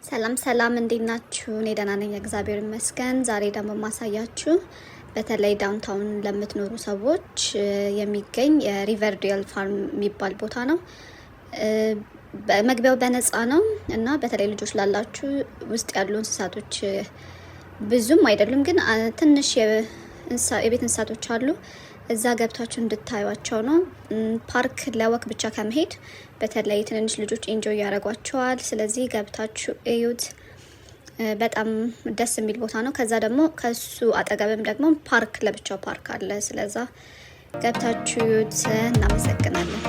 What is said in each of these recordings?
ሰላም ሰላም እንዴት ናችሁ? እኔ ደህና ነኝ እግዚአብሔር ይመስገን። ዛሬ ደግሞ ማሳያችሁ በተለይ ዳውንታውን ለምትኖሩ ሰዎች የሚገኝ የሪቨርዴል ፋርም የሚባል ቦታ ነው። መግቢያው በነፃ ነው እና በተለይ ልጆች ላላችሁ ውስጥ ያሉ እንስሳቶች ብዙም አይደሉም፣ ግን ትንሽ የቤት እንስሳቶች አሉ። እዛ ገብታችሁ እንድታዩቸው ነው። ፓርክ ለወክ ብቻ ከመሄድ በተለይ ትንንሽ ልጆች ኢንጆይ ያደርጓቸዋል። ስለዚህ ገብታችሁ እዩት። በጣም ደስ የሚል ቦታ ነው። ከዛ ደግሞ ከሱ አጠገብም ደግሞ ፓርክ ለብቻው ፓርክ አለ። ስለዛ ገብታችሁ እዩት። እናመሰግናለን።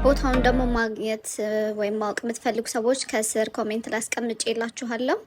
ቦታውን ደግሞ ማግኘት ወይም ማወቅ የምትፈልጉ ሰዎች ከስር ኮሜንት ላይ አስቀምጬላችኋለሁ።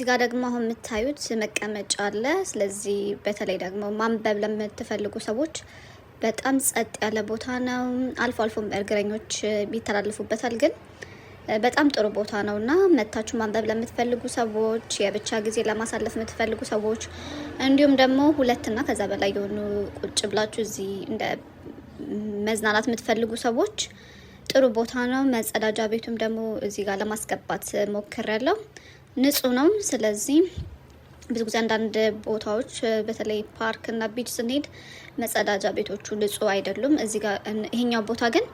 ጋር ደግሞ አሁን የምታዩት መቀመጫ አለ። ስለዚህ በተለይ ደግሞ ማንበብ ለምትፈልጉ ሰዎች በጣም ጸጥ ያለ ቦታ ነው። አልፎ አልፎ እግረኞች ይተላለፉበታል፣ ግን በጣም ጥሩ ቦታ ነውና መታችሁ ማንበብ ለምትፈልጉ ሰዎች፣ የብቻ ጊዜ ለማሳለፍ የምትፈልጉ ሰዎች፣ እንዲሁም ደግሞ ሁለትና ከዛ በላይ የሆኑ ቁጭ ብላችሁ እዚህ እንደ መዝናናት የምትፈልጉ ሰዎች ጥሩ ቦታ ነው። መጸዳጃ ቤቱም ደግሞ እዚህ ጋር ለማስገባት ሞክሬያለሁ። ንጹህ ነው። ስለዚህ ብዙ ጊዜ አንዳንድ ቦታዎች በተለይ ፓርክ እና ቢች ስንሄድ መጸዳጃ ቤቶቹ ንጹህ አይደሉም። እዚህ ጋር ይሄኛው ቦታ ግን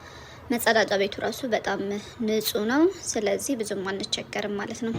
መጸዳጃ ቤቱ ራሱ በጣም ንጹህ ነው። ስለዚህ ብዙም አንቸገርም ማለት ነው።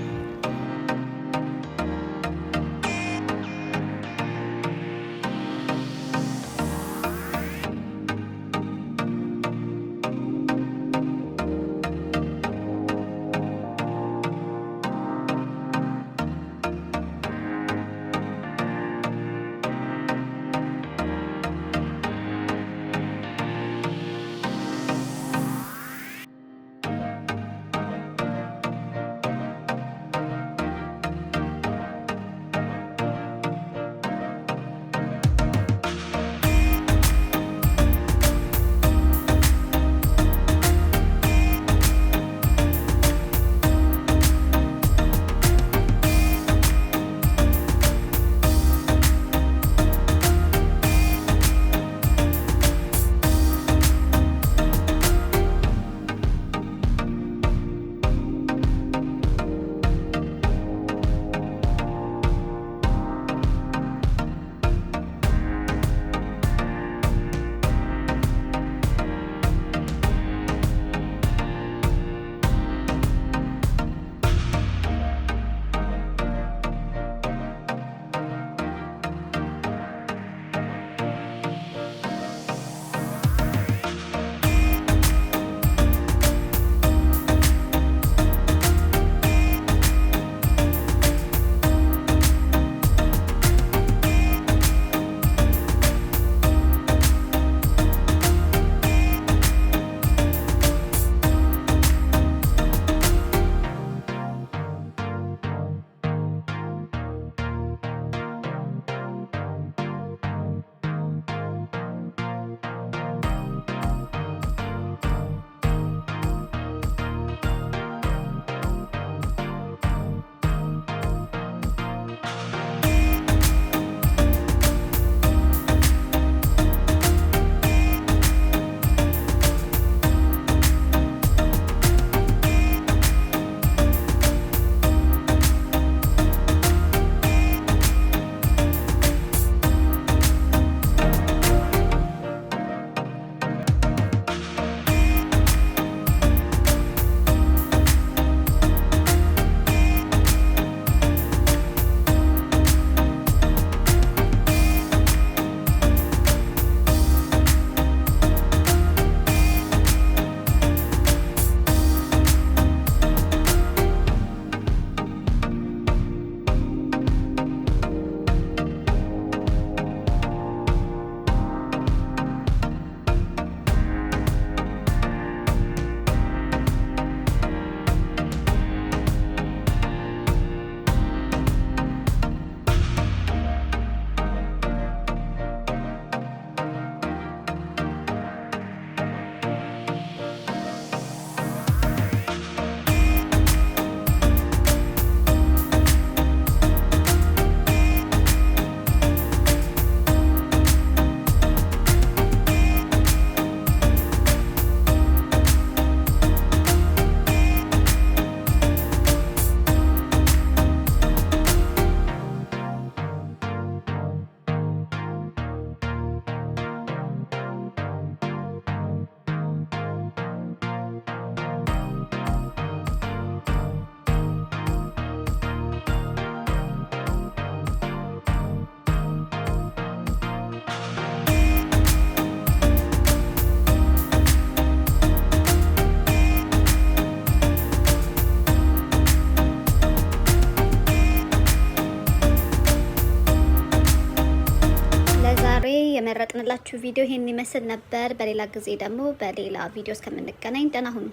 የመረጥንላችሁ ቪዲዮ ይሄን ይመስል ነበር። በሌላ ጊዜ ደግሞ በሌላ ቪዲዮ እስከምንገናኝ ደህና ሁኑ።